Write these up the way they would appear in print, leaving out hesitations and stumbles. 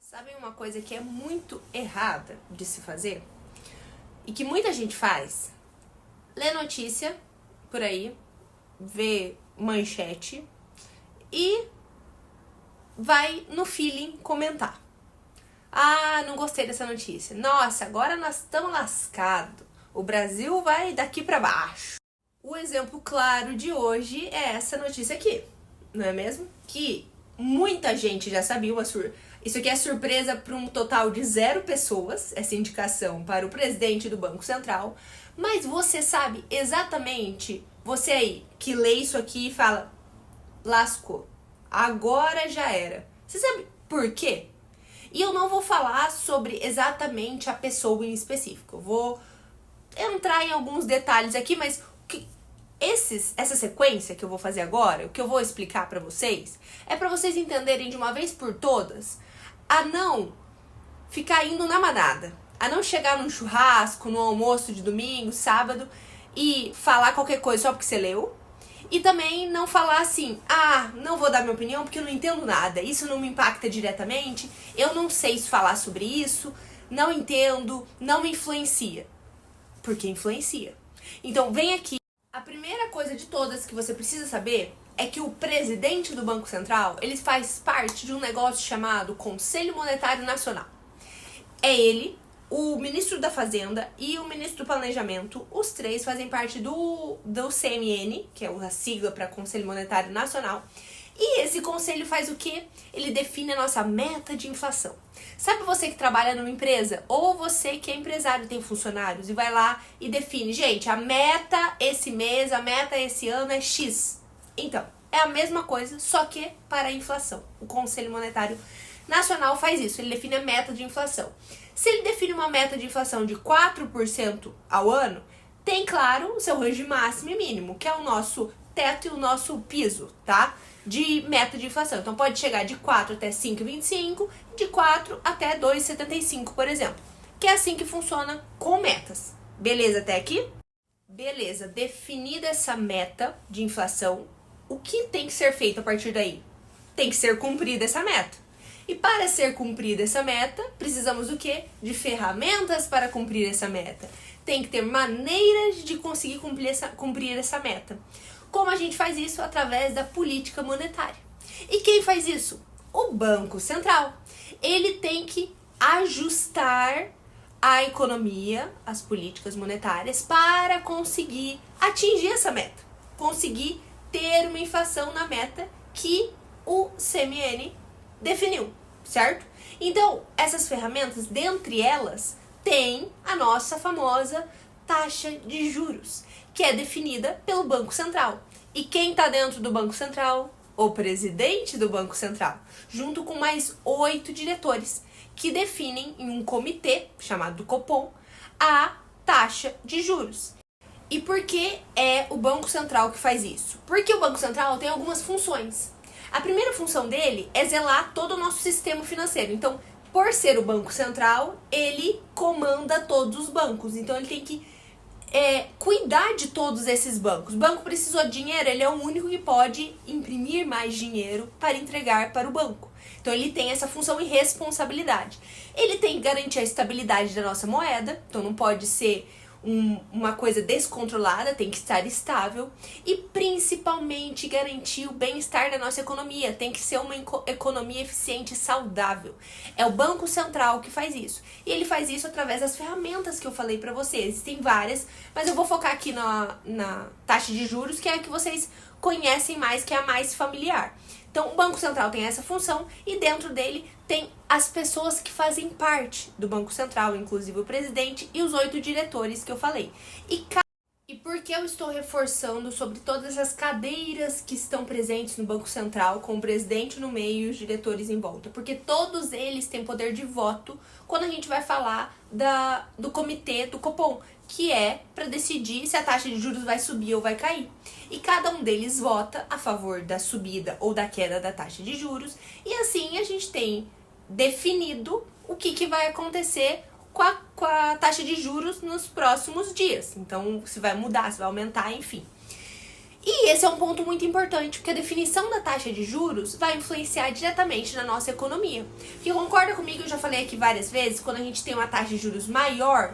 Sabe uma coisa que é muito errada de se fazer? E que muita gente faz? Lê notícia por aí, vê manchete e vai no feeling comentar. Ah, não gostei dessa notícia. Nossa, agora nós estamos lascados. O Brasil vai daqui para baixo. O exemplo claro de hoje é essa notícia aqui, não é mesmo? Que muita gente já sabia, isso aqui é surpresa para um total de 0 pessoas, essa indicação para o presidente do Banco Central, mas você sabe exatamente, você aí que lê isso aqui e fala, lascou, agora já era. Você sabe por quê? E eu não vou falar sobre exatamente a pessoa em específico, eu vou entrar em alguns detalhes aqui, mas essa sequência que eu vou fazer agora, o que eu vou explicar pra vocês, é pra vocês entenderem de uma vez por todas a não ficar indo na manada, a não chegar num churrasco, no almoço de domingo, sábado e falar qualquer coisa só porque você leu, e também não falar assim, não vou dar minha opinião porque eu não entendo nada, isso não me impacta diretamente, eu não sei falar sobre isso, não entendo, não me influencia, porque influencia. Então vem aqui. A primeira coisa de todas que você precisa saber é que o presidente do Banco Central, ele faz parte de um negócio chamado Conselho Monetário Nacional. É ele, o ministro da Fazenda e o ministro do Planejamento, os três fazem parte do CMN, que é a sigla para Conselho Monetário Nacional. E esse conselho faz o quê? Ele define a nossa meta de inflação. Sabe você que trabalha numa empresa? Ou você que é empresário, tem funcionários e vai lá e define, gente, a meta esse mês, a meta esse ano é X. Então, é a mesma coisa, só que para a inflação. O Conselho Monetário Nacional faz isso, ele define a meta de inflação. Se ele define uma meta de inflação de 4% ao ano, tem, claro, o seu range máximo e mínimo, que é o nosso teto e o nosso piso, tá? De meta de inflação. Então pode chegar de 4 até 5,25, de 4 até 2,75, por exemplo. Que é assim que funciona com metas. Beleza até aqui? Beleza, definida essa meta de inflação, o que tem que ser feito a partir daí? Tem que ser cumprida essa meta. E para ser cumprida essa meta, precisamos do quê? De ferramentas para cumprir essa meta. Tem que ter maneiras de conseguir cumprir essa meta. Como a gente faz isso? Através da política monetária. E quem faz isso? O Banco Central. Ele tem que ajustar a economia, as políticas monetárias, para conseguir atingir essa meta. Conseguir ter uma inflação na meta que o CMN definiu, certo? Então, essas ferramentas, dentre elas, tem a nossa famosa taxa de juros, que é definida pelo Banco Central. E quem está dentro do Banco Central? O presidente do Banco Central, junto com mais 8 diretores, que definem em um comitê, chamado Copom, a taxa de juros. E por que é o Banco Central que faz isso? Porque o Banco Central tem algumas funções. A primeira função dele é zelar todo o nosso sistema financeiro. Então, por ser o Banco Central, ele comanda todos os bancos. Então, ele tem que cuidar de todos esses bancos. O banco precisou de dinheiro, ele é o único que pode imprimir mais dinheiro para entregar para o banco. Então ele tem essa função e responsabilidade. Ele tem que garantir a estabilidade da nossa moeda, então não pode ser uma coisa descontrolada, tem que estar estável e principalmente garantir o bem-estar da nossa economia, tem que ser uma economia eficiente e saudável. É o Banco Central que faz isso. E ele faz isso através das ferramentas que eu falei para vocês. Existem várias, mas eu vou focar aqui na taxa de juros, que é a que vocês conhecem mais, que é a mais familiar. Então, o Banco Central tem essa função e dentro dele tem as pessoas que fazem parte do Banco Central, inclusive o presidente e os 8 diretores que eu falei. E por que eu estou reforçando sobre todas as cadeiras que estão presentes no Banco Central, com o presidente no meio e os diretores em volta? Porque todos eles têm poder de voto quando a gente vai falar do comitê do Copom, que é para decidir se a taxa de juros vai subir ou vai cair. E cada um deles vota a favor da subida ou da queda da taxa de juros, e assim a gente tem definido o que vai acontecer com a taxa de juros nos próximos dias. Então, se vai mudar, se vai aumentar, enfim. E esse é um ponto muito importante, porque a definição da taxa de juros vai influenciar diretamente na nossa economia. Porque concorda comigo, eu já falei aqui várias vezes, quando a gente tem uma taxa de juros maior,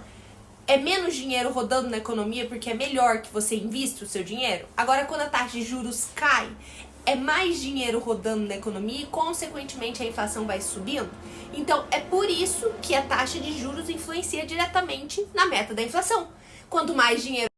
é menos dinheiro rodando na economia, porque é melhor que você invista o seu dinheiro. Agora, quando a taxa de juros cai, é mais dinheiro rodando na economia e, consequentemente, a inflação vai subindo. Então, é por isso que a taxa de juros influencia diretamente na meta da inflação. Quanto mais dinheiro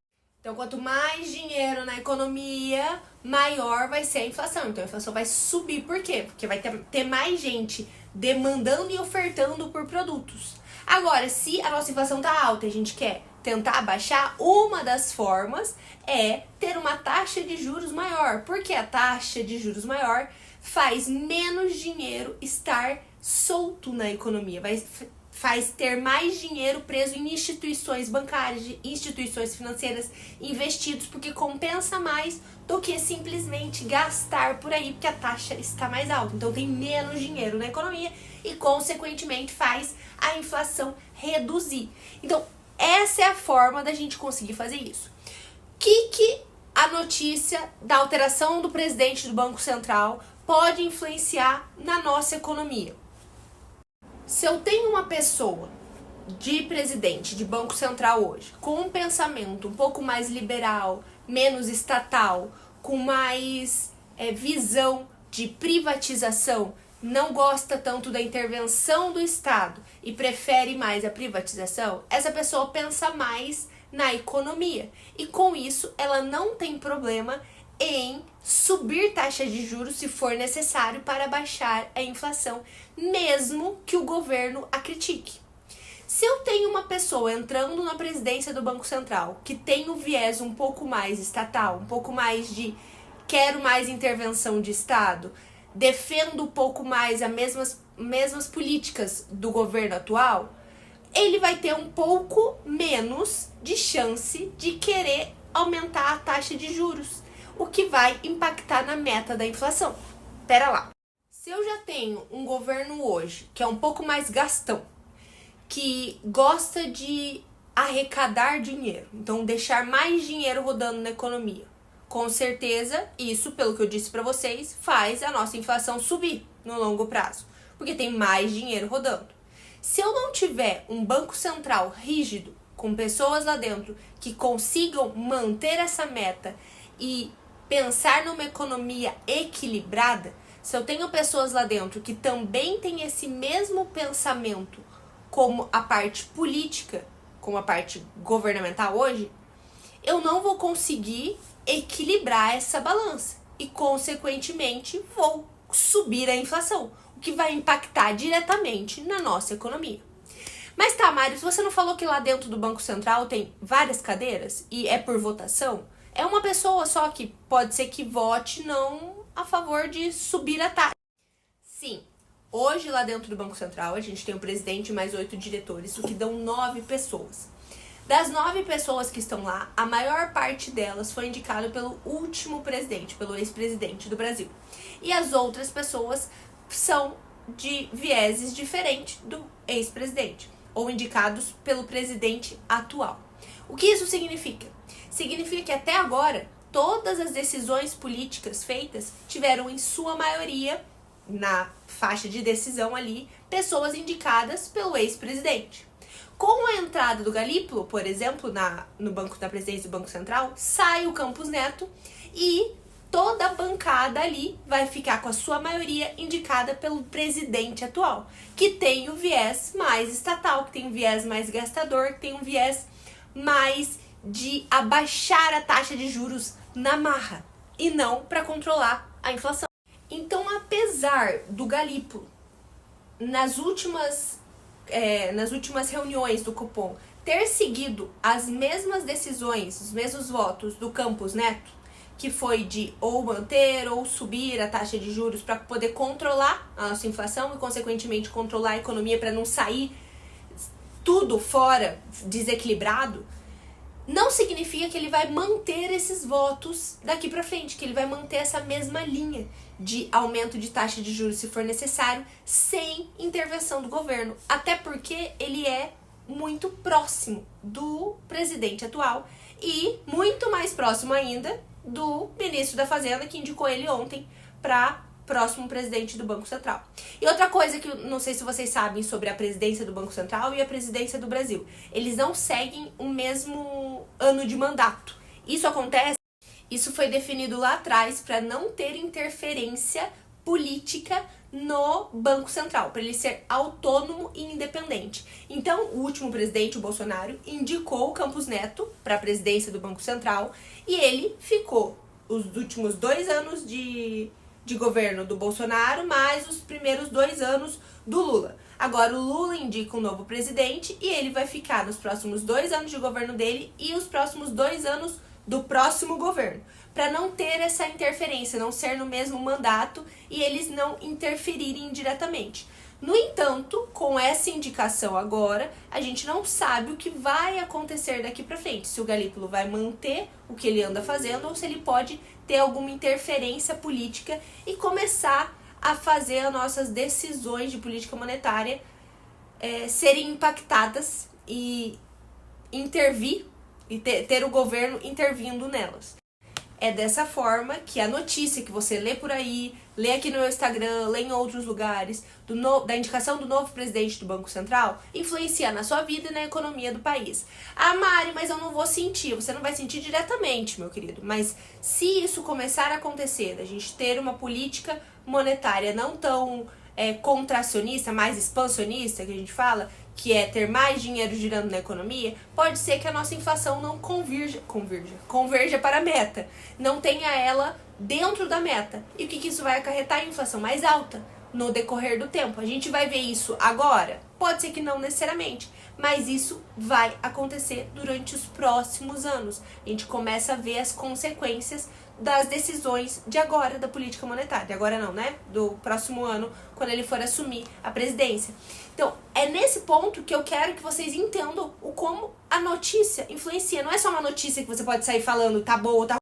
na economia, maior vai ser a inflação. Então, a inflação vai subir. Por quê? Porque vai ter mais gente demandando e ofertando por produtos. Agora, se a nossa inflação tá alta e a gente quer tentar baixar, uma das formas é ter uma taxa de juros maior. Porque a taxa de juros maior faz menos dinheiro estar solto na economia. Faz ter mais dinheiro preso em instituições bancárias, instituições financeiras, investidos, porque compensa mais do que simplesmente gastar por aí, porque a taxa está mais alta. Então tem menos dinheiro na economia e, consequentemente, faz a inflação reduzir. Então, essa é a forma da gente conseguir fazer isso. Que a notícia da alteração do presidente do Banco Central pode influenciar na nossa economia? Se eu tenho uma pessoa de presidente de Banco Central hoje, com um pensamento um pouco mais liberal, menos estatal, com mais visão de privatização, não gosta tanto da intervenção do Estado e prefere mais a privatização, essa pessoa pensa mais na economia. E com isso, ela não tem problema em subir taxa de juros se for necessário para baixar a inflação, mesmo que o governo a critique. Se eu tenho uma pessoa entrando na presidência do Banco Central que tem o viés um pouco mais estatal, um pouco mais de quero mais intervenção de Estado, defendo um pouco mais as mesmas políticas do governo atual, ele vai ter um pouco menos de chance de querer aumentar a taxa de juros, o que vai impactar na meta da inflação. Pera lá. Se eu já tenho um governo hoje que é um pouco mais gastão, que gosta de arrecadar dinheiro, então deixar mais dinheiro rodando na economia, com certeza isso, pelo que eu disse para vocês, faz a nossa inflação subir no longo prazo, porque tem mais dinheiro rodando. Se eu não tiver um banco central rígido, com pessoas lá dentro que consigam manter essa meta e pensar numa economia equilibrada, se eu tenho pessoas lá dentro que também têm esse mesmo pensamento como a parte política, como a parte governamental hoje, eu não vou conseguir equilibrar essa balança e, consequentemente, vou subir a inflação, o que vai impactar diretamente na nossa economia. Mas tá, Mário, se você não falou que lá dentro do Banco Central tem várias cadeiras e é por votação, é uma pessoa só que pode ser que vote não a favor de subir a taxa. Sim, hoje lá dentro do Banco Central a gente tem o presidente e mais 8 diretores, o que dão 9 pessoas. Das 9 pessoas que estão lá, a maior parte delas foi indicada pelo último presidente, pelo ex-presidente do Brasil. E as outras pessoas são de vieses diferentes do ex-presidente, ou indicados pelo presidente atual. O que isso significa? Significa que até agora, todas as decisões políticas feitas tiveram em sua maioria, na faixa de decisão ali, pessoas indicadas pelo ex-presidente. Com a entrada do Galípolo, por exemplo, na presidência do Banco Central, sai o Campos Neto e toda a bancada ali vai ficar com a sua maioria indicada pelo presidente atual, que tem o viés mais estatal, que tem um viés mais gastador, que tem um viés mais de abaixar a taxa de juros na marra e não para controlar a inflação. Então, apesar do Galípolo, nas últimas reuniões do Copom, ter seguido as mesmas decisões, os mesmos votos do Campos Neto, que foi de ou manter ou subir a taxa de juros para poder controlar a nossa inflação e, consequentemente, controlar a economia para não sair tudo fora desequilibrado, não significa que ele vai manter esses votos daqui para frente, que ele vai manter essa mesma linha de aumento de taxa de juros se for necessário, sem intervenção do governo. Até porque ele é muito próximo do presidente atual e muito mais próximo ainda do ministro da Fazenda, que indicou ele ontem para próximo presidente do Banco Central. E outra coisa que eu não sei se vocês sabem sobre a presidência do Banco Central e a presidência do Brasil. Eles não seguem o mesmo ano de mandato. Isso foi definido lá atrás para não ter interferência política no Banco Central, para ele ser autônomo e independente. Então, o último presidente, o Bolsonaro, indicou o Campos Neto para a presidência do Banco Central e ele ficou os últimos 2 anos de governo do Bolsonaro, mais os primeiros 2 anos do Lula. Agora o Lula indica um novo presidente e ele vai ficar nos próximos 2 anos de governo dele e os próximos 2 anos do próximo governo, para não ter essa interferência, não ser no mesmo mandato e eles não interferirem diretamente. No entanto, com essa indicação agora, a gente não sabe o que vai acontecer daqui para frente, se o Galípolo vai manter o que ele anda fazendo ou se ele pode ter alguma interferência política e começar a fazer as nossas decisões de política monetária serem impactadas e intervir e ter o governo intervindo nelas. É dessa forma que a notícia que você lê por aí, lê aqui no meu Instagram, lê em outros lugares, da indicação do novo presidente do Banco Central, influencia na sua vida e na economia do país. Ah, Mari, mas eu não vou sentir. Você não vai sentir diretamente, meu querido. Mas se isso começar a acontecer, da gente ter uma política monetária não tão contracionista, mais expansionista, que a gente fala, que é ter mais dinheiro girando na economia, pode ser que a nossa inflação não converja para a meta, não tenha ela dentro da meta. E o que isso vai acarretar? A inflação mais alta no decorrer do tempo. A gente vai ver isso agora? Pode ser que não necessariamente, mas isso vai acontecer durante os próximos anos. A gente começa a ver as consequências das decisões de agora da política monetária. De agora não, né? Do próximo ano, quando ele for assumir a presidência. Então, é nesse ponto que eu quero que vocês entendam o como a notícia influencia. Não é só uma notícia que você pode sair falando tá boa ou tá